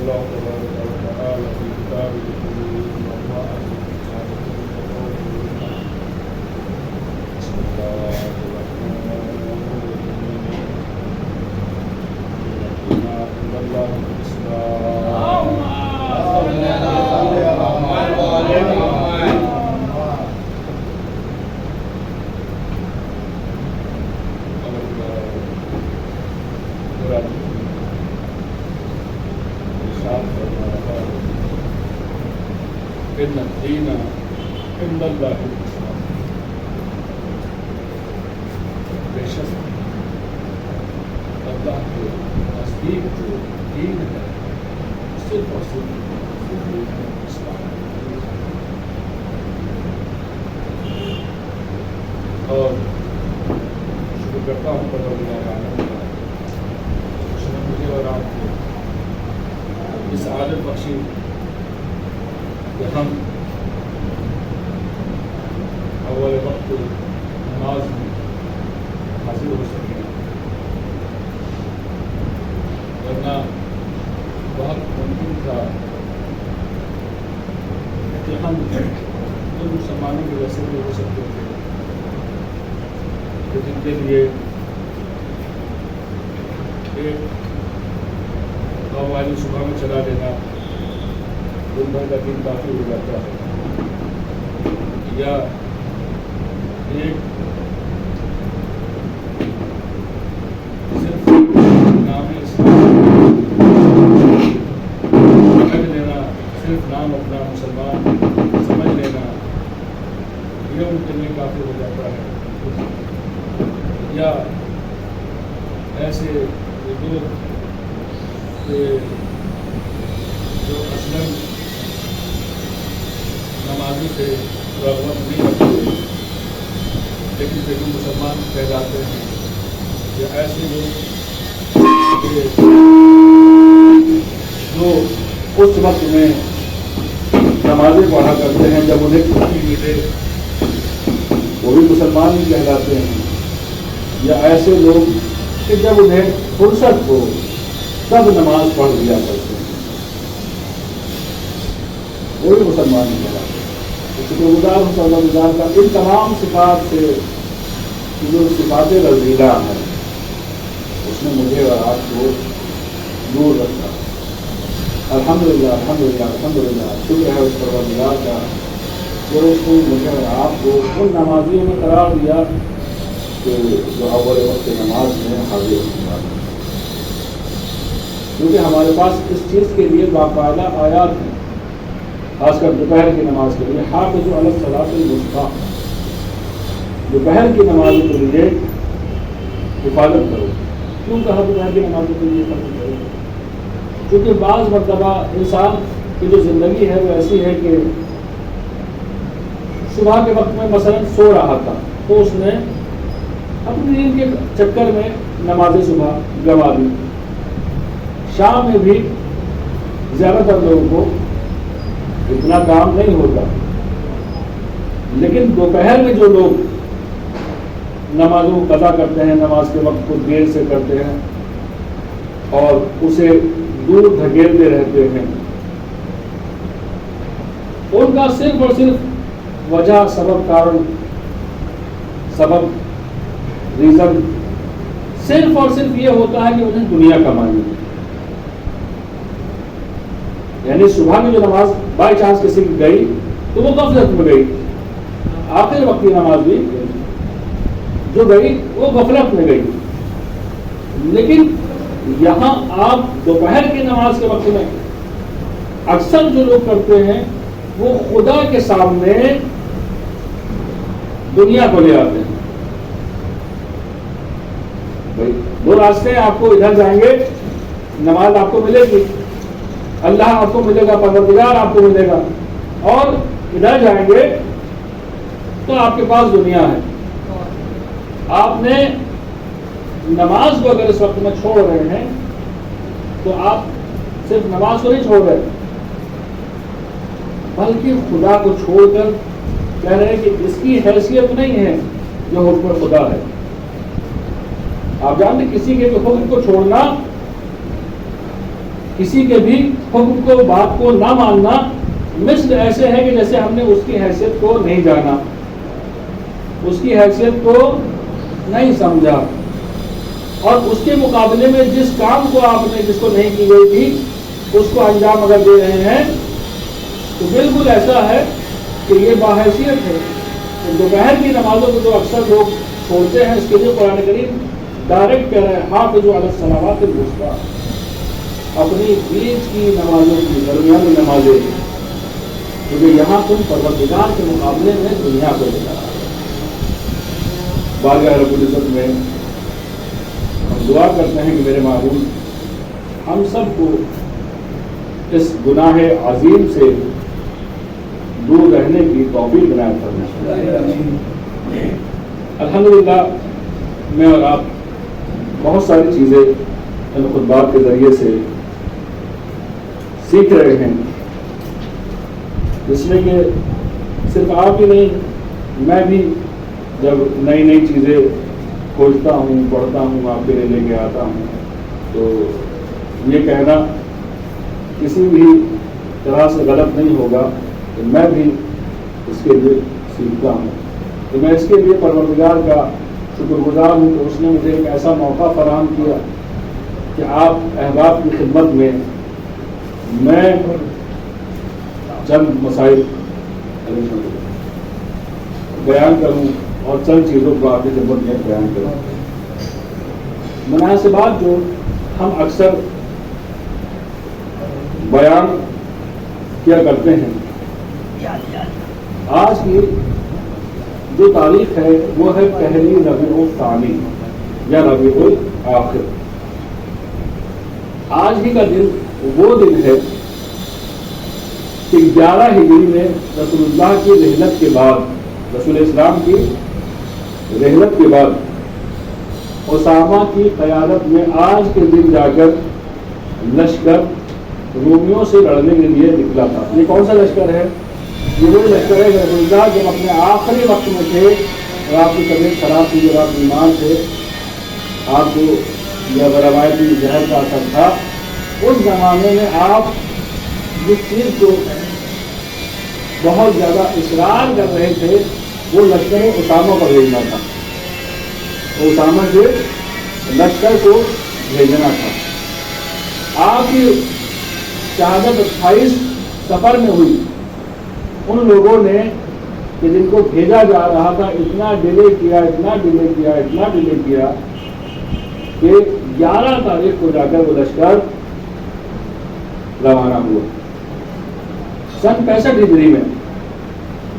الله تبارك وتعالى في كتابه الكريم وما بسم الله الرحمن الرحيم إن الله الإسلام إن الدين عند الله الإسلام بے شک اللہ کے نزدیک جو دین ہے صرف اور صرف اسلام ہے. اور شکر کرتا ہوں پروردگار عالم کا اس نے مجھے اور آپ کو اس عادت بخشی کہ ہم اول وقت نماز میں حاضر ہو سکیں، ورنہ بہت ممکن تھا کہ ہم ان مسلمانوں کے ویسے بھی ہو سکتے تھے کہ جن کے لیے ایک والی صبح میں چلا لینا دن بھر کا دن کافی ہو جاتا ہے، یا ایک صرف نام اسلام سمجھ لینا، صرف نام اپنا مسلمان سمجھ لینا، یہ ان کے لیے کافی ہو جاتا ہے. یا ایسے لوگ جو اصلاً نمازی سے رغبت نہیں رکھتے لیکن پھر بھی مسلمان کہلاتے ہیں، یا ایسے لوگ جو اس وقت میں نمازیں پڑھا کرتے ہیں جب انہیں چھٹی ملے وہ بھی مسلمان ہی کہلاتے ہیں، یا ایسے لوگ کہ جب انہیں فرصت ہو تب نماز پڑھ لیا کرتے ہیں وہ بھی مسلمان ہی کہلاتے ہیں. شکر گزار ہوں اللہ کا ان تمام صفات سے جو صفات رضیلہ ہیں اس نے مجھے اور آپ کو دور رکھا. الحمدللہ الحمدللہ الحمدللہ شکر ہے اس پروردگار کا جو اس نے مجھے اور آپ کو ان نمازیوں میں قرار دیا کہ جو اول وقت نماز میں حاضر ہونے والے، کیونکہ ہمارے پاس اس چیز کے لیے باقاعدہ آیات ہیں، خاص کر دوپہر کی نماز کے لیے حافظوا علی الصلاۃ الوسطیٰ، دوپہر کی نماز کے لیے حفاظت کرو. کیوں کہا دوپہر کی نماز کے لیے حفاظت کرو؟ کیونکہ بعض مرتبہ انسان کی جو زندگی ہے وہ ایسی ہے کہ صبح کے وقت میں مثلا سو رہا تھا تو اس نے اپنی نیند کے چکر میں نماز صبح گوا دی. شام میں بھی زیادہ تر لوگوں کو اتنا کام نہیں ہوتا، لیکن دوپہر میں جو لوگ نمازوں کو قضا کرتے ہیں، نماز کے وقت کو دیر سے کرتے ہیں اور اسے دور دھکیلتے رہتے ہیں، ان کا صرف اور صرف وجہ سبب ریزن صرف اور صرف یہ ہوتا ہے کہ انہیں دنیا کمانی ہے. یعنی صبح میں جو نماز بائی چانس کسی کی گئی تو وہ غفلت میں گئی، آخر وقت کی نماز بھی جو گئی وہ غفلت میں گئی. لیکن یہاں آپ دوپہر کی نماز کے وقت میں اکثر جو لوگ کرتے ہیں وہ خدا کے سامنے دنیا کو لے آتے ہیں. بھائی دو راستے ہیں، آپ کو ادھر جائیں گے نماز آپ کو ملے گی، اللہ آپ کو ملے گا، پروردگار آپ کو ملے گا، اور ادھر جائیں گے تو آپ کے پاس دنیا ہے. آپ نے نماز کو اگر اس وقت میں چھوڑ رہے ہیں تو آپ صرف نماز کو نہیں چھوڑ رہے بلکہ خدا کو چھوڑ کر کہہ رہے ہیں کہ اس کی حیثیت نہیں ہے جو حکم خدا ہے. آپ جانتے کسی کے حکم کو چھوڑنا کسی کے بھی حکم کو بات کو نہ ماننا مثل ایسے ہے کہ جیسے ہم نے اس کی حیثیت کو نہیں جانا، اس کی حیثیت کو نہیں سمجھا، اور اس کے مقابلے میں جس کام کو آپ نے جس کو نہیں کی گئی تھی اس کو انجام اگر دے رہے ہیں تو بالکل ایسا ہے کہ یہ باحیثیت ہے۔ دوپہر کی نمازوں کو جو اکثر لوگ چھوڑتے ہیں، اس کے لیے قرآن کریم ڈائریکٹ کہہ رہے ہیں حافظوا علی الصلوات الوسطیٰ، اپنی بیچ کی نمازوں کی، درمیانی نمازیں، کیونکہ یہاں تم پروردگار کے مقابلے میں دنیا کو لے رہا ہے۔ بارگاہ رب العزت میں ہم دعا کرتے ہیں کہ میرے معبود ہم سب کو اس گناہ عظیم سے دور رہنے کی توفیق عنایت فرمائے۔ الحمدللہ میں اور آپ بہت ساری چیزیں ان خطبات کے ذریعے سے سیکھ رہے ہیں، جس میں کہ صرف آپ ہی نہیں، میں بھی جب نئی نئی چیزیں کھوجتا ہوں، پڑھتا ہوں، آپ کے لیے لے کے آتا ہوں، تو یہ کہنا کسی بھی طرح سے غلط نہیں ہوگا کہ میں بھی اس کے لیے سیکھتا ہوں۔ تو میں اس کے لیے پروردگار کا شکر گزار ہوں کہ اس نے مجھے ایک ایسا موقع فراہم کیا کہ آپ احباب کی خدمت میں میں چند مسائل بیان کروں اور چند چیزوں کو آپ کی خدمت میں بیان کروں۔ مناسبات جو ہم اکثر بیان کیا کرتے ہیں، آج کی جو تاریخ ہے وہ ہے پہلی ربیع الثانی یا ربیع الآخر۔ آج ہی کا دن وہ دن ہے کہ 11 ہجری میں رسول اللہ کی رحلت کے بعد، رسول اسلام کی رحلت کے بعد اسامہ کی قیادت میں آج کے دن جا کر لشکر رومیوں سے لڑنے کے لیے نکلا تھا۔ یہ کون سا لشکر ہے؟ یہ وہ لشکر ہے کہ رسول اللہ جب اپنے آخری وقت میں تھے اور آپ کی طبیعت خراب تھی، جب آپ بیمار تھے، آپ کو یہ روایتی زہر کا اثر تھا، اس زمانے میں آپ جس چیز کو بہت زیادہ اصرار کر رہے تھے وہ لشکر اسامہ پر بھیجنا تھا، اسامہ کے لشکر کو بھیجنا تھا۔ آپ کی شہادت 28 سفر میں ہوئی۔ ان لوگوں نے کہ جن کو بھیجا جا رہا تھا اتنا ڈیلے کیا کہ 11 تاریخ کو جا کر وہ لشکر روانہ ہوا۔ سن 65 ہجری میں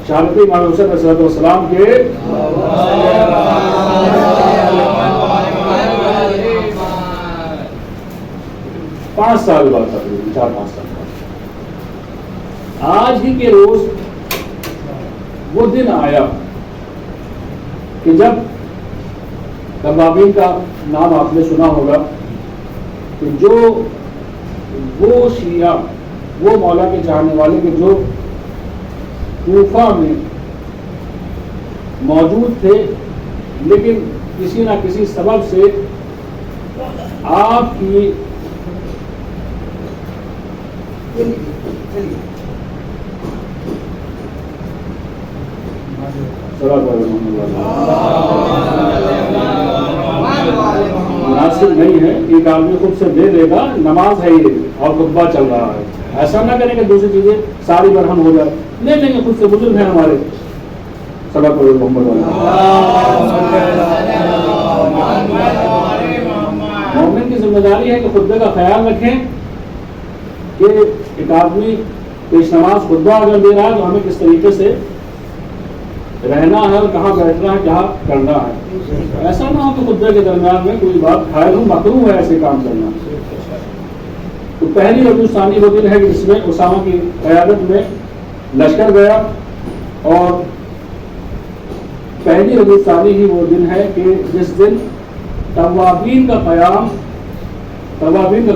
شہادت امام حسین علیہ السلام کے 5 سال بعد، تقریباً 4-5 سال بعد، آج ہی کے روز وہ دن آیا کہ جب کبابین کا نام آپ نے سنا ہوگا کہ جو وہ شیعہ، وہ مولا کے چاہنے والے کہ جو کوفہ میں موجود تھے لیکن کسی نہ کسی سبب سے آپ کی مناسب نہیں ہے، ایک آدمی خود سے دے دے گا، نماز ہے یہ اور خطبہ چل رہا ہے، ایسا نہ کریں کہ دوسری چیزیں ساری برہم ہو جائے، لے لیں گے خود سے، بزرگ ہیں ہمارے۔ صلی اللہ علیہ محمد۔ مومن کی ذمہ داری ہے کہ خطبے کا خیال رکھیں کہ ایک آدمی پیش نماز خطبہ اگر دے رہا ہے تو ہمیں کس طریقے سے رہنا ہے اور کہاں بیٹھنا ہے، کیا کرنا ہے۔ ایسا نہ ہو کہ خطبے کے درمیان میں کوئی بات حائل ہو، مکروہ ہے ایسے کام کرنا۔ تو پہلی ربیع الثانی وہ دن ہے کہ جس میں اسامہ کی قیادت میں لشکر گیا، اور پہلی ربیع الثانی ہی وہ دن ہے کہ جس دن توابین کا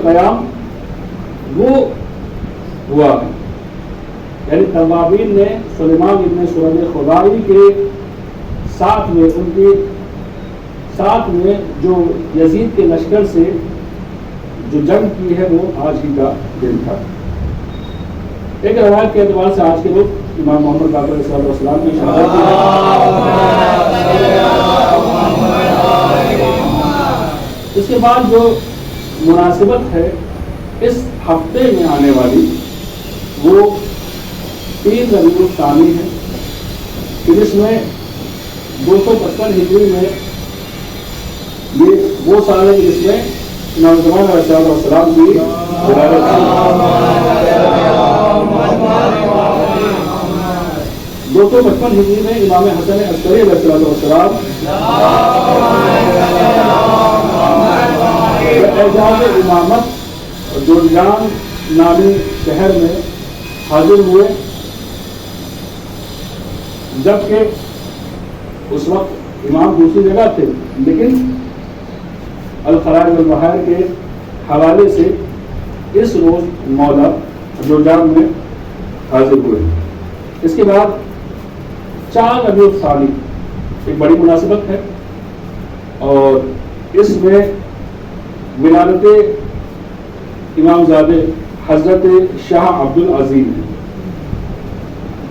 قیام وہ ہوا ہے، یعنی توابین نے سلیمان ابن سورج خدائی کے ساتھ میں، ان کے ساتھ میں جو یزید کے لشکر سے جو جنگ کی ہے وہ آج ہی کا دن تھا۔ ایک روایت کے اعتبار سے آج کے وقت امام محمد باقر علیہ السلام کی شہادت کی۔ اس کے بعد جو مناسبت ہے اس ہفتے میں آنے والی وہ 3 ربیع الثانی ہے کہ جس میں 255 ہجری میں یہ وہ سال ہے جس میں امام زمان علیہ السلام کی ولادت ہوئی۔ 255 ہجری میں امام حسن عسکری علیہ السلام اعزاز امامت جورجان نامی شہر میں حاضر ہوئے، جبکہ اس وقت امام دوسری جگہ تھے، لیکن الخراج والبحائر کے حوالے سے اس روز مولا جورجان میں حاضر ہوئے۔ اس کے بعد 4 ربیع الثانی ایک بڑی مناسبت ہے اور اس میں ولادت امام زادے حضرت شاہ عبد العظیم ہے۔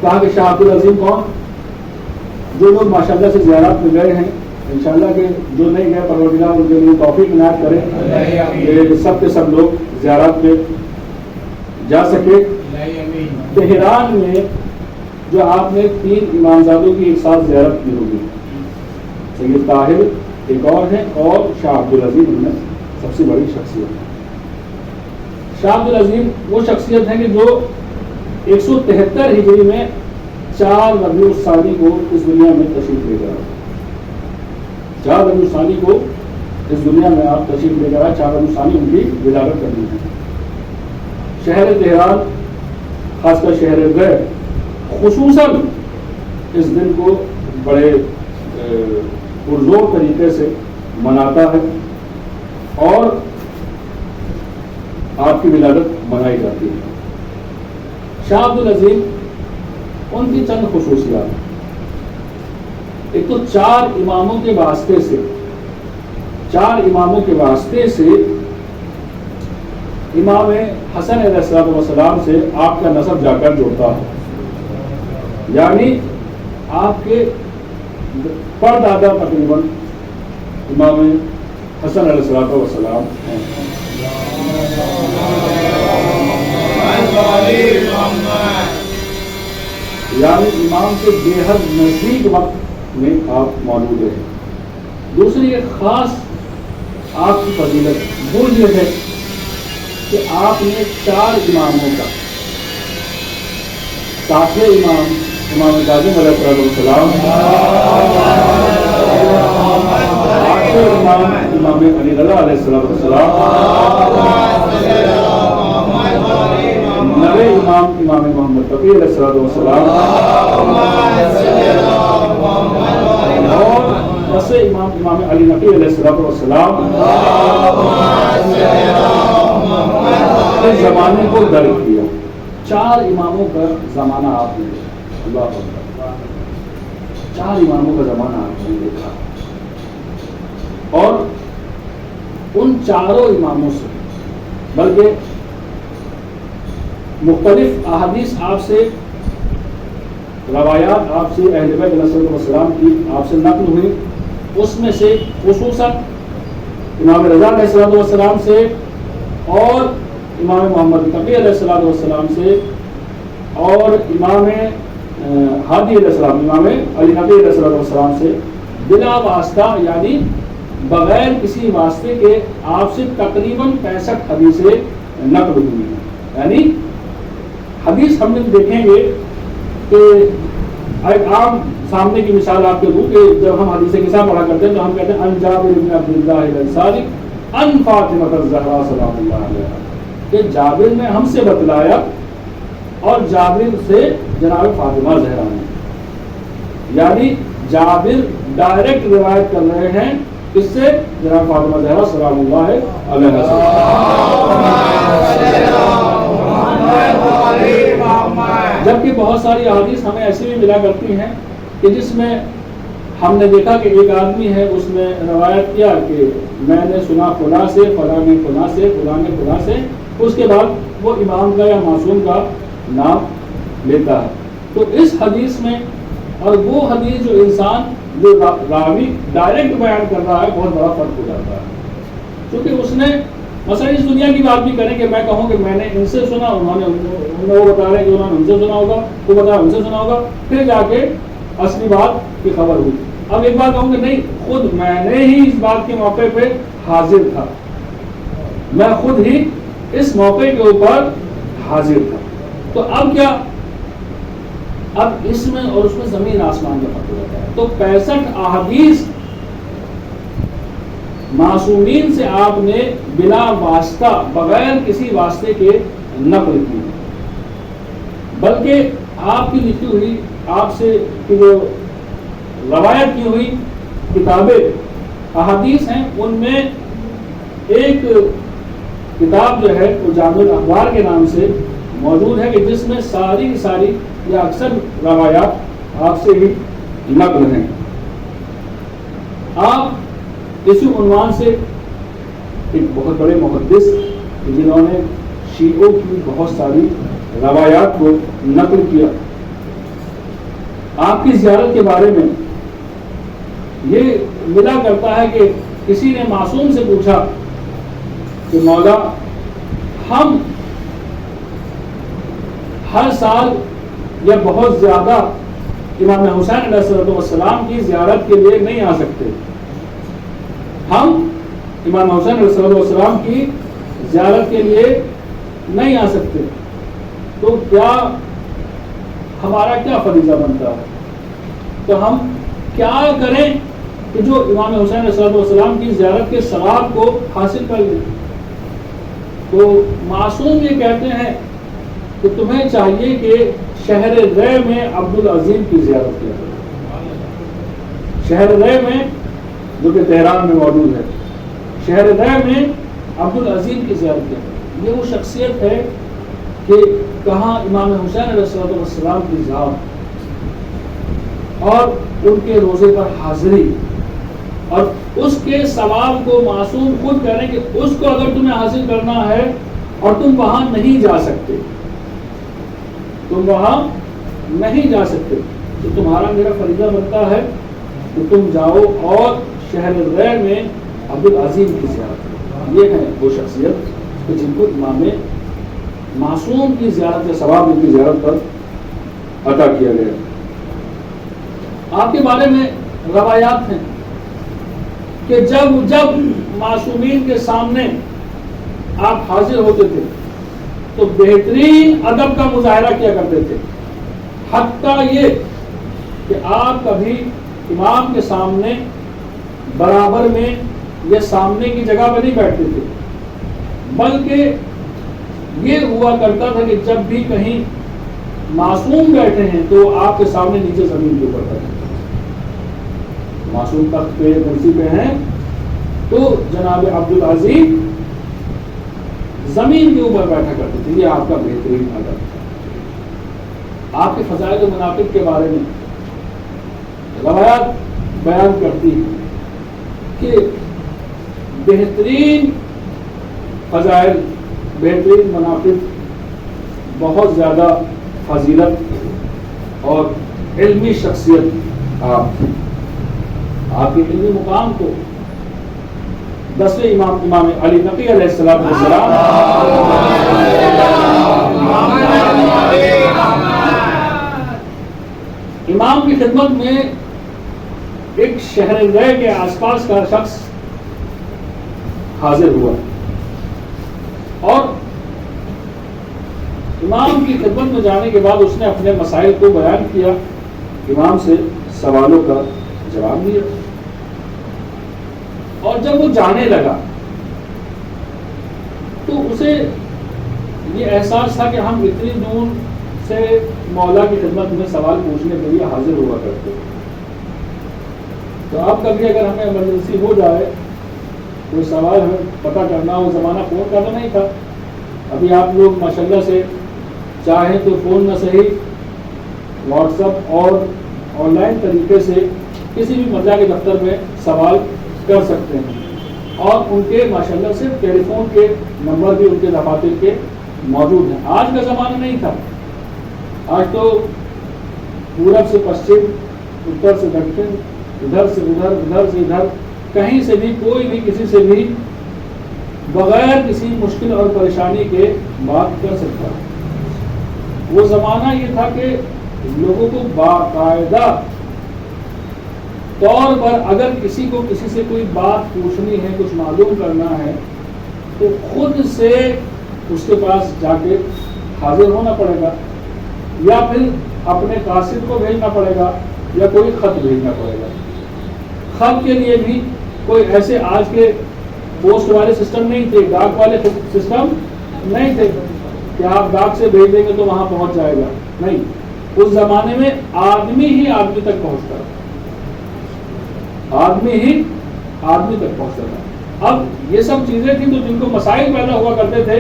کہا کہ شاہ عبد العظیم کون؟ جو لوگ ماشاءاللہ سے زیارات میں گئے ہیں، انشاءاللہ کہ جو نہیں گئے پروردگار ان کے لیے توفیق عنایت کرے کہ سب کے سب لوگ زیارات میں جا سکے۔ تہران میں جو آپ نے 3 امامزادوں کی ایک ساتھ زیارت کی ہوگی، سید طاہر ایک اور ہے اور شاہ عبد العظیم ان میں سب سے بڑی شخصیت ہے۔ شاہ عبد العظیم وہ شخصیت ہے کہ جو 173 ہجری میں 4 ربیع الثانی کو اس دنیا میں تشریف لے کر آئے۔ 4 ربیع الثانی کو اس دنیا میں آپ تشریف لے کر آئے، 4 ربیع الثانی ان کی ولادت کرنی ہے۔ شہر تہران، خاص کر شہر غیر، خصوصاً اس دن کو بڑے پرزور طریقے سے مناتا ہے اور آپ کی ولادت منائی جاتی ہے۔ شاہ عبد العظیم ان کی چند خصوصیات، ایک تو 4 اماموں کے واسطے سے امام حسن علیہ السلام سے آپ کا نسب جا کر جڑتا ہے، یعنی آپ کے پردادا تقریباً امام حسن علیہ السلام ہیں۔ یعنی امام کے بے حد نزدیک وقت میں آپ موجود ہیں۔ دوسری ایک خاص آپ کی فضیلت وہ یہ ہے کہ آپ نے 4 اماموں کا، 7ویں امام کاظم علیہ السلام، 8ویں امام علی رضا علیہ السلام، 9ویں امام محمد تقی علیہ السلام اور 10ویں امام علی نقی علیہ السلام زمانے کو درج کیا۔ 4 اماموں کا زمانہ آپ نے دیکھا، اللہ اکبر، 4 اماموں کا زمانہ آپ نے دیکھا اور ان 4 اماموں سے بلکہ مختلف احادیث آپ سے، روایات آپ سے اہل بیت علیہ السلام کی آپ سے نقل ہوئی، اس میں سے خصوصاً امام رضا علیہ السلام سے اور امام محمد تقی علیہ السلام سے اور امام ہادی علیہ السلام، امام علی نقی علیہ السلام سے بلا واسطہ یعنی بغیر کسی واسطے کے آپ سے تقریباً 65 حدیثیں نقل ہوئی ہیں۔ یعنی حدیث ہم دیکھیں گے کہ ایک عام سامنے کی مثال آپ کے دوں کہ جب ہم حدیث قصہ پڑھا کرتے ہیں تو ہم کہتے ہیں ان جابر بن عبداللہ الانصاری ان فاطمہ الزہرا سلام اللہ علیہا، کہ جابر نے ہم سے بتلایا اور جابر سے جناب فاطمہ زہرا نے، یعنی جابر ڈائریکٹ روایت کر رہے ہیں اس سے جناب فاطمہ زہرا سلام اللہ علیہا۔ جبکہ بہت ساری احادیث ہمیں ایسی بھی ملا کرتی ہیں کہ جس میں ہم نے دیکھا کہ ایک آدمی ہے، اس نے روایت کیا کہ میں نے سنا فلاں سے، فلاں نے فلاں سے، فلاں نے فلاں سے، اس کے بعد وہ امام کا یا معصوم کا نام لیتا ہے. تو اس حدیث میں اور وہ حدیث جو انسان جو راوی ڈائریکٹ بیان کر رہا ہے، بہت بڑا فرق ہو جاتا ہے. کیونکہ اس نے مثلا اس دنیا کی بات بھی کریں کہ میں کہوں کہ میں نے ان سے سنا، انہوں نے وہ بتا رہے ہیں کہ انہوں نے ان سے سنا ہوگا، وہ بتا ان سے سنا ہوگا، پھر جا کے اصلی بات کی خبر ہوئی. اب ایک بات کہوں کہ نہیں، خود میں نے ہی اس بات کے موقع پہ حاضر تھا، میں خود ہی اس موقع کے اوپر حاضر تھا. تو اب کیا، اب اس میں اور اس میں زمین آسمان کا فرق ہوتا ہے. تو 65 احادیث معصومین سے آپ نے بلا واسطہ، بغیر کسی واسطے کے نقل کی، بلکہ آپ کی لکھی ہوئی، آپ سے جو روایت کی ہوئی کتابیں احادیث ہیں، ان میں ایک کتاب جو ہے وہ جامع الاخبار کے نام سے موجود ہے، کہ جس میں ساری کی ساری یا اکثر روایات آپ سے ہی نقل ہیں. آپ اسی عنوان سے ایک بہت بڑے محدث جنہوں نے شیعوں کی بہت ساری روایات کو نقل کیا، آپ کی زیارت کے بارے میں یہ ملا کرتا ہے کہ کسی نے معصوم سے پوچھا کہ مولا، ہم ہر سال یا بہت زیادہ امام حسین علیہ السلام کی زیارت کے لیے نہیں آ سکتے، ہم امام حسین علیہ السلام کی زیارت کے لیے نہیں آ سکتے، تو کیا ہمارا کیا فریضہ بنتا ہے؟ تو ہم کیا کریں کہ جو امام حسین علیہ السلام کی زیارت کے ثواب کو حاصل کر لیں؟ تو معصوم یہ کہتے ہیں کہ تمہیں چاہیے کہ شہر رے میں عبدالعظیم کی زیارت کیا کرو. شہر رے میں، جو کہ تہران میں موجود ہے، شہر رے میں عبدالعظیم کی زیارت کیا کرو. یہ وہ شخصیت ہے کہ کہاں امام حسین علیہ السلام کی ذات اور ان کے روزے پر حاضری، اور اس کے ثواب کو معصوم خود کہہ رہے ہیں کہ اس کو اگر تمہیں حاصل کرنا ہے اور تم وہاں نہیں جا سکتے، تم وہاں نہیں جا سکتے، تو تمہارا میرا فریضہ بنتا ہے کہ تم جاؤ اور شہر رے میں عبدالعظیم کی زیارت کرو. یہ ہے وہ شخصیت کہ جن کو امام معصوم کی زیارت یا ثواب ان کی زیارت پر عطا کیا گیا. آپ کے بارے میں روایات ہیں کہ جب معصومین کے سامنے آپ حاضر ہوتے تھے تو بہترین ادب کا مظاہرہ کیا کرتے تھے، حتیٰ یہ کہ آپ کبھی امام کے سامنے برابر میں یا سامنے کی جگہ پر نہیں بیٹھتے تھے، بلکہ یہ ہوا کرتا تھا کہ جب بھی کہیں معصوم بیٹھے ہیں تو آپ کے سامنے نیچے زمین کے اوپر بیٹھے. معصوم تخت پہ کرسی پہ ہیں تو جناب عبدالعظیم زمین کے اوپر بیٹھا کرتے تھے. یہ آپ کا بہترین ادب تھا. آپ کے فضائل و مناقب کے بارے میں روایات بیان کرتی ہیں کہ بہترین فضائل، بہترین مناقب، بہت زیادہ فضیلت اور علمی شخصیت آپ کے علمی مقام کو 10ویں امام علی نقی علیہ السلام امام کی خدمت میں ایک شہر رے کے آس پاس کا شخص حاضر ہوا اور امام کی خدمت میں جانے کے بعد اس نے اپنے مسائل کو بیان کیا، امام سے سوالوں کا جواب دیا، اور جب وہ جانے لگا تو اسے یہ احساس تھا کہ ہم اتنی دور سے مولا کی خدمت میں سوال پوچھنے کے لیے حاضر ہوا کرتے، تو اب کبھی اگر ہمیں ایمرجنسی ہو جائے، کوئی سوال ہمیں پتہ کرنا ہو، زمانہ فون کا تو نہیں تھا، ابھی آپ لوگ ماشاءاللہ سے چاہیں تو فون نہ صحیح، واٹس ایپ اور آن لائن طریقے سے کسی بھی مرجع کے دفتر میں سوال کر سکتے ہیں، اور ان کے ماشاءاللہ سے ٹیلی فون کے نمبر بھی ان کے دفاتر کے موجود ہیں۔ آج کا زمانہ نہیں تھا، آج تو پورب سے پشچم، اتر سے دکن، ادھر سے ادھر، ادھر سے ادھر، کہیں سے بھی کوئی بھی کسی سے بھی بغیر کسی مشکل اور پریشانی کے بات کر سکتا ہے۔ وہ زمانہ یہ تھا کہ لوگوں کو باقاعدہ طور پر اگر کسی کو کسی سے کوئی بات پوچھنی ہے، کچھ معلوم کرنا ہے، تو خود سے اس کے پاس جا کے حاضر ہونا پڑے گا، یا پھر اپنے قاصد کو بھیجنا پڑے گا، یا کوئی خط بھیجنا پڑے گا۔ خط کے لیے بھی کوئی ایسے آج کے پوسٹ والے سسٹم نہیں تھے، ڈاک والے سسٹم نہیں تھے کہ آپ ڈاک سے بھیج دیں گے تو وہاں پہنچ جائے گا، نہیں، اس زمانے میں آدمی ہی آدمی تک پہنچتا تھا، آدمی ہی آدمی تک پہنچتا تھا۔ اب یہ سب چیزیں تھیں تو جن کو مسائل پیدا ہوا کرتے تھے،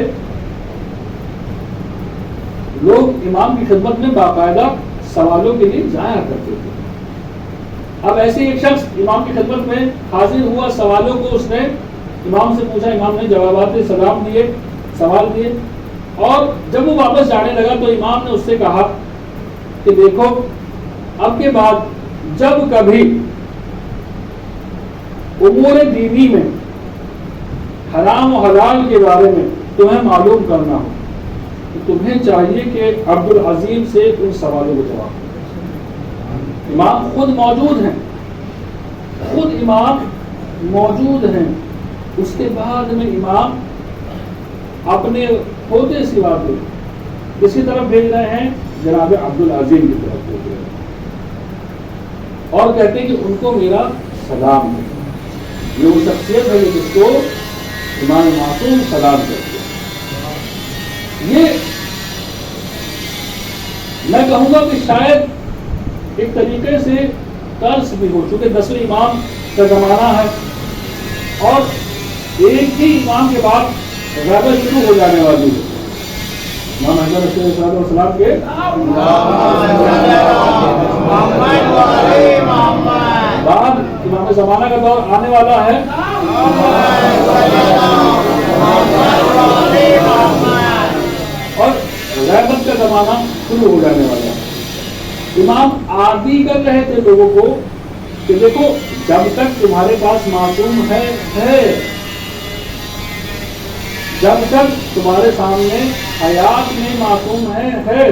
لوگ امام کی خدمت میں باقاعدہ سوالوں کے لیے جایا کرتے تھے۔ اب ایسے ایک شخص امام کی خدمت میں حاضر ہوا، سوالوں کو اس نے امام سے پوچھا، امام نے جوابات دیے، سلام دیے، سوال دیے، اور جب وہ واپس جانے لگا تو امام نے اس سے کہا کہ دیکھو اب کے بعد جب کبھی امور دینی میں حرام و حلال کے بارے میں تمہیں معلوم کرنا ہو تو تمہیں چاہیے کہ عبدالعظیم سے ان سوالوں کو جواب دو۔ امام خود موجود ہیں، خود امام موجود ہیں، اس کے بعد میں امام اپنے ہوتے سوا کے کس کی طرف بھیج رہے ہیں؟ جناب عبدالعظیم کی طرف بھیج رہے ہیں، اور کہتے ہیں کہ ان کو میرا سلام ہے۔ یہ وہ شخصیت ہے جس کو امام معصوم سلام کرتے ہیں۔ یہ میں کہوں گا کہ شاید ایک طریقے سے طرز بھی ہو، چونکہ 10ویں امام کا زمانہ ہے اور ایک ہی امام کے بعد غیبت شروع ہو جانے والی ہے۔ امام حضرت علیہ السلام کے بعد امام زمانہ کا دور آنے والا ہے، اور غیبت کا زمانہ شروع ہو جانے والا ہے۔ امام عادی کر رہے تھے لوگوں کو کہ دیکھو جب تک تمہارے پاس معصوم ہے، جب تک تمہارے سامنے حیات میں معصوم ہے،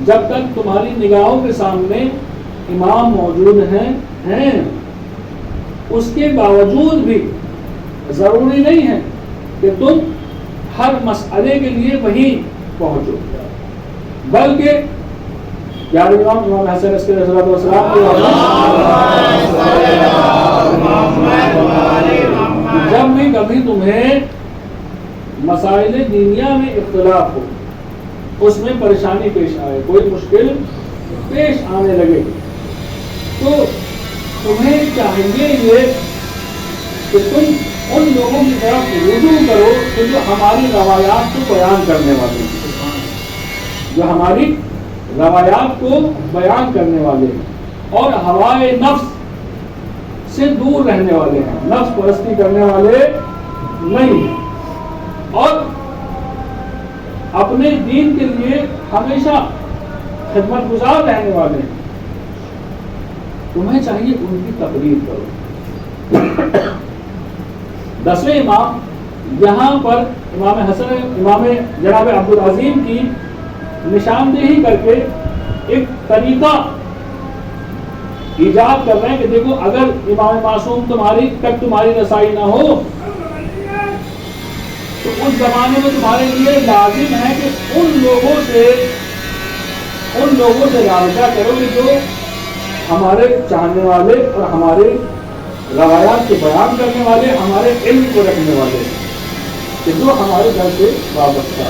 جب تک تمہاری نگاہوں کے سامنے امام موجود ہیں، اس کے باوجود بھی ضروری نہیں ہے کہ تم ہر مسئلے کے لیے وہیں پہنچو، بلکہ پیارے امام حسن علیہ السلام جب بھی کبھی تمہیں مسائل دینیا میں اختلاف ہو، اس میں پریشانی پیش آئے، کوئی مشکل پیش آنے لگے، تو تمہیں چاہیے یہ کہ تم ان لوگوں کی طرف رجوع کرو کہ جو ہماری روایات کو بیان کرنے والے ہیں، جو ہماری روایات کو بیان کرنے والے ہیں اور ہوائے نفس سے دور رہنے والے ہیں، نفس پرستی کرنے والے نہیں ہیں، اور اپنے دین کے لیے ہمیشہ خدمت گزار رہنے والے ہیں۔ تمہیں چاہیے ان کی تقریر کرو۔ 10ویں امام یہاں پر امام حسن، امام جناب عبدالعظیم کی نشاندہی کر کے ایک طریقہ ایجاد کر رہے ہیں کہ دیکھو اگر امام معصوم تمہاری رسائی نہ ہو تو اس زمانے میں تمہارے لیے لازم ہے کہ ان لوگوں سے رابطہ کرو کہ جو ہمارے چاہنے والے اور ہمارے روایات کے بیان کرنے والے، ہمارے علم کو رکھنے والے، کہ جو ہمارے گھر سے وابستہ۔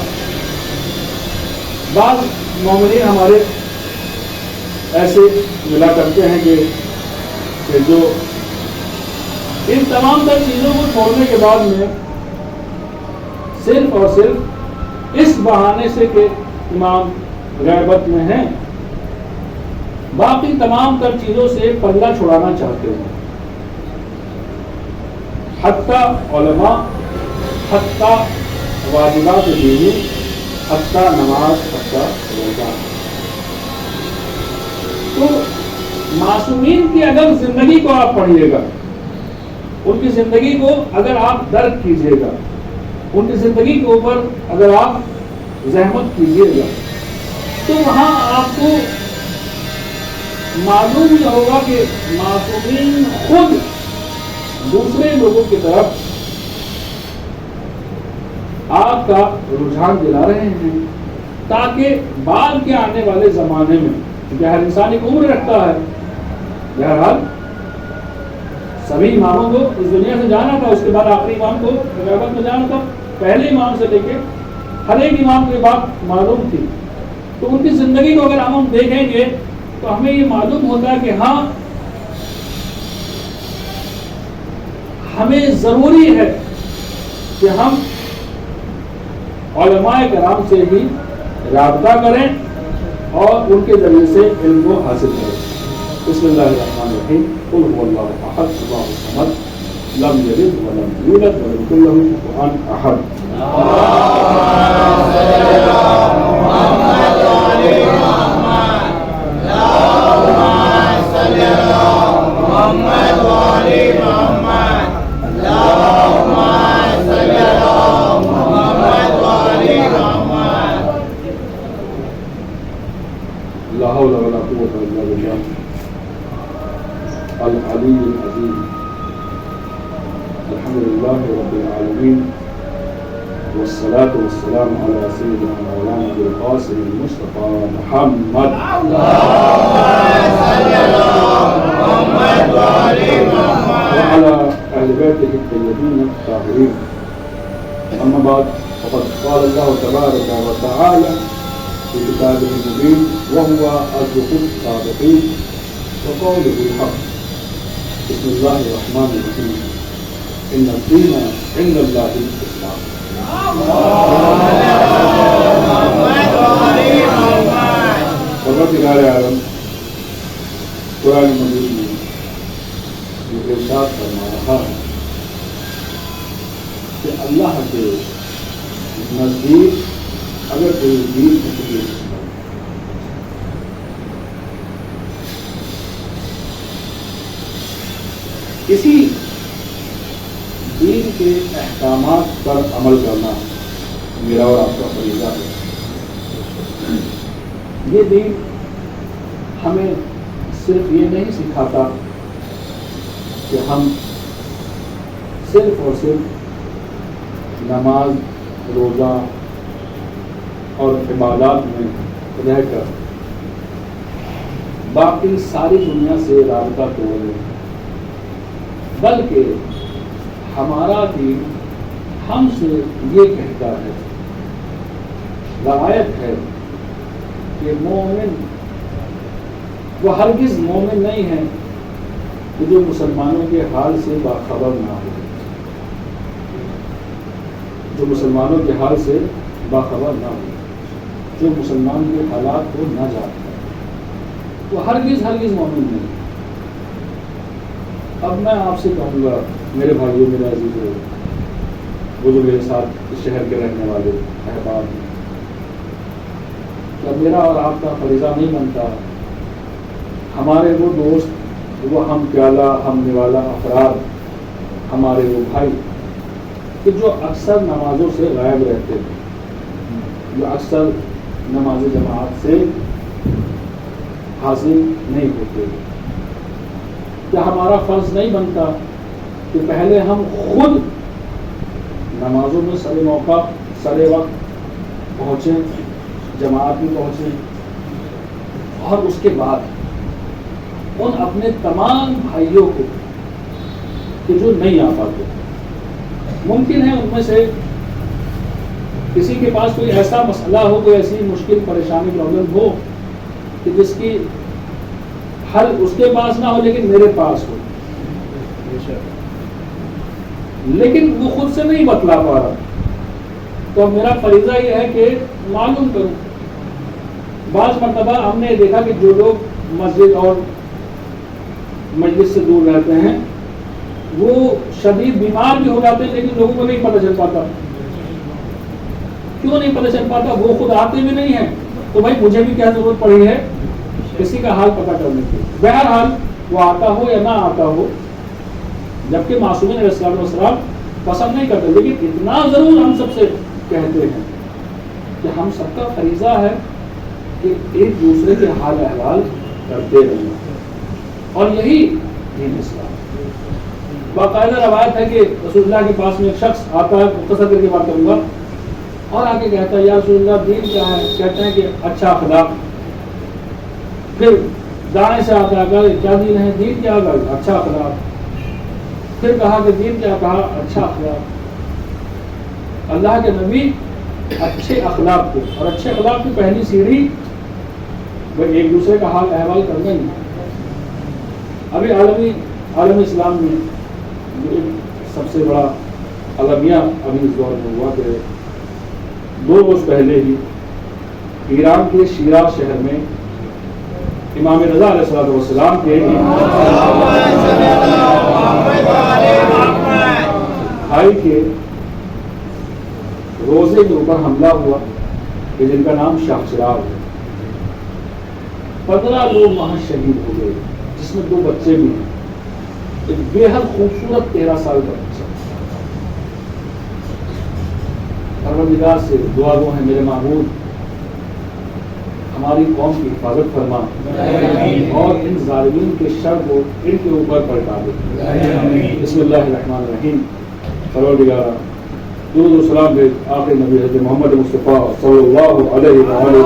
بعض مومنین ہمارے ایسے ملا کرتے ہیں کہ جو ان تمام تر چیزوں کو چھوڑنے کے بعد میں صرف اور صرف اس بہانے سے کہ امام غیبت میں ہیں، باقی تمام تر چیزوں سے پلہ چھڑانا چاہتے ہیں، حتیٰ علماء، حتیٰ واجبات دینی، حتیٰ نماز، حتیٰ روزہ۔ تو معصومین کی اگر زندگی کو آپ پڑھیے گا، ان کی زندگی کو اگر آپ درک کیجیے گا، ان کی زندگی کے اوپر اگر آپ زحمت کیجیے گا، تو وہاں آپ کو معلوم یہ ہوگا کہ معصومین خود دوسرے لوگوں کی طرف آپ کا رجحان دلا رہے ہیں، تاکہ بعد کے آنے والے زمانے میں، کیونکہ ہر انسان ایک عمر رکھتا ہے، بہرحال سبھی اماموں کو اس دنیا سے جانا تھا، اس کے بعد آخری امام کو غیبت میں جانا تھا، پہلے امام سے لے کے ہر ایک امام کو یہ بات معلوم تھی۔ تو ان کی زندگی کو اگر ہم دیکھیں گے تو ہمیں یہ معلوم ہوتا ہے کہ ہاں ہمیں ضروری ہے کہ ہم علماء کرام سے ہی رابطہ کریں اور ان کے ذریعے سے علم کو حاصل کریں۔ بسم اللہ الرحمن الرحیم، قل هو اللہ احد اللہ الصمد لم یلد ولم یولد ولم یکن له کفوا احد۔ لا حول ولا قوة إلا بالله العلي العظيم۔ الحمد لله رب العالمين، والصلاة والسلام على سيدنا مولانا أبي القاسم المصطفى محمد وعلى أهل بيته الطيبين الطاهرين، أما بعد، فقد قال الله تبارك وتعالى في كتابه المبين وهو أصدق الصادقين وقوله الحق، بسم الله الرحمن الرحيم، إن الدين عند الله الإسلام۔ پروردگار عالم قرآن مجید میں یہ ارشاد فرما رہا ہے کہ اللہ کے نزدیک اگر کوئی دین ہے، کسی دین کے احکامات پر عمل کرنا میرا اور آپ کا فریضہ ہے۔ یہ دین ہمیں صرف یہ نہیں سکھاتا کہ ہم صرف اور صرف نماز، روزہ اور عبادات میں رہ کر باقی ساری دنیا سے رابطہ توڑ لیں، بلکہ ہمارا دین ہم سے یہ کہتا ہے، روایت ہے کہ مومن وہ ہرگز مومن نہیں ہے کہ جو مسلمانوں کے حال سے باخبر نہ ہو، جو مسلمانوں کے حال سے باخبر نہ ہو، جو مسلمان کے حالات کو نہ جانتا ہے، وہ ہرگز مومن نہیں۔ اب میں آپ سے کہوں گا میرے بھائیوں، میرے عزیزوں، وہ جو میرے ساتھ اس شہر کے رہنے والے احباب ہیں، کیا میرا اور آپ کا فریضہ نہیں بنتا ہمارے وہ دوست، وہ ہم پیالہ ہم نوالا افراد، ہمارے وہ بھائی کہ جو اکثر نمازوں سے غائب رہتے ہیں، جو اکثر نماز جماعت سے حاصل نہیں ہوتے، کیا ہمارا فرض نہیں بنتا کہ پہلے ہم خود نمازوں میں سر موقع سر وقت پہنچیں، جماعت میں پہنچیں، اور اس کے بعد ان اپنے تمام بھائیوں کو کہ جو نہیں آ پاتے، ممکن ہے ان میں سے کسی کے پاس کوئی ایسا مسئلہ ہو، کوئی ایسی مشکل پریشانی پرابلم ہو کہ جس کی حل اس کے پاس نہ ہو لیکن میرے پاس ہو، لیکن وہ خود سے نہیں بتلا پا رہا، تو میرا فریضہ یہ ہے کہ معلوم کروں۔ بعض مرتبہ ہم نے دیکھا کہ جو لوگ مسجد اور مجلس سے دور رہتے ہیں وہ شدید بیمار بھی ہو جاتے ہیں لیکن لوگوں کو نہیں پتہ چل پاتا. کیوں نہیں پتہ چل پاتا؟ وہ خود آتے بھی نہیں ہیں. تو بھائی مجھے بھی کیا ضرورت پڑی ہے کسی کا حال پتہ کرنے کی. بہرحال وہ آتا ہو یا نہ آتا ہو، جبکہ معصومین علیہ السلام پسند نہیں کرتے، لیکن اتنا ضرور ہم سب سے کہتے ہیں کہ ہم سب کا فریضہ ہے کہ ایک دوسرے کے حال احوال کرتے رہنا، اور یہی دین اسلام. باقاعدہ روایت ہے کہ رسول اللہ کے پاس میں ایک شخص آتا ہے، مختصر کر کے بات کروں گا، اور آگے کہتا ہے یا رسول اللہ دین کیا ہے؟ کہتے ہیں کہ اچھا اخلاق. پھر دانے سے آتا ہے کیا دین ہے؟ دین کیا ہے؟ اچھا اخلاق. پھر کہا کہ دین کیا؟ کہا اچھا اخلاق. اللہ کے نبی اچھے اخلاق کو، اور اچھے اخلاق کی پہلی سیڑھی وہ ایک دوسرے کا حال احوال کرنا ہی. ابھی عالم اسلام میں جو ایک سب سے بڑا المیہ ابھی اس دور میں ہوا کہ 2 روز پہلے ہی ایران کے شیراز شہر میں امام رضا علیہ السلام کے بھائی کے روزے کے اوپر حملہ ہوا کہ جن کا نام شاہ چراغ ہے. 15 لوگ وہاں شہید ہو گئے، جس میں 2 بچے بھی ہیں. ایک بے حد خوبصورت 13 سال کا بچہ. پروردگار سے دعا گو ہے میرے معبود ہماری قوم کی حفاظت فرما اور ان ظالمین کے شر کو ان کے اوپر پلٹا دے. بسم اللہ الرحمن الرحیم. پروردگار درود و سلام بھیج آخری نبی حضرت محمد مصطفیٰ صلی اللہ علیہ وآلہ وسلم.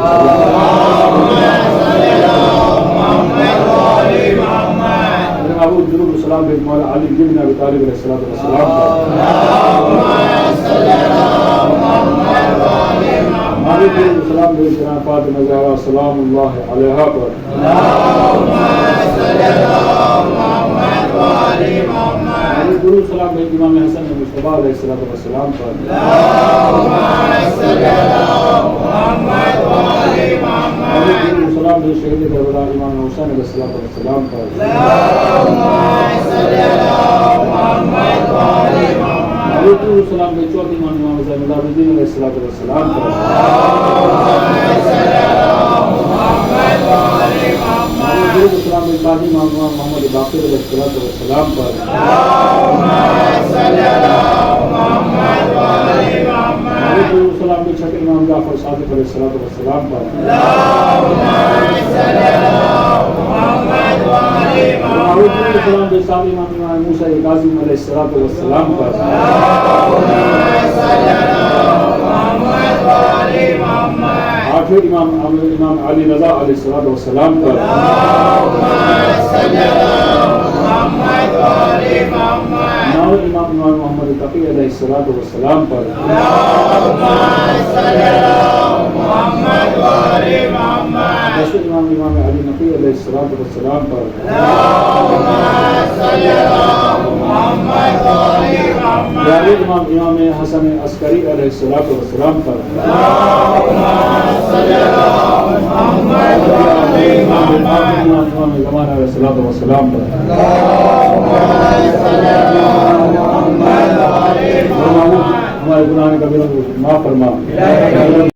درود و سلام بھیج مولا علی بن ابی طالب علیہ السلام سلام بھیج جناب فاطمہ زہرا سلام اللہ علیہا پر. درود سلام بھیج امام حسن مصطفیٰ علیہ السلام پر. سلام بھیج شہید کربلا امام حسین علیہ السلام پر. سلام بھیج چوتھی امام زین العابدین علیہ السلام پر. سلام بھیج قاضی امام محمد باقر علیہ السلام پر. سلام بھیج چھٹے امام جعفر صادق علیہ السلام پر. سلام بھیج ساتھ امام موسیٰ کاظم علیہ السلام پر. آخر امام علی رضا علیہ السلام پر. ناول امام محمد تقی علیہ السلام پر. دسویں امام علی نقی علیہ السلام پر. امام حسن عسکری علیہ السلام پر. امام زمان علیہ السلام پر. ہمارے گناہ کبیرہ کو معاف فرما.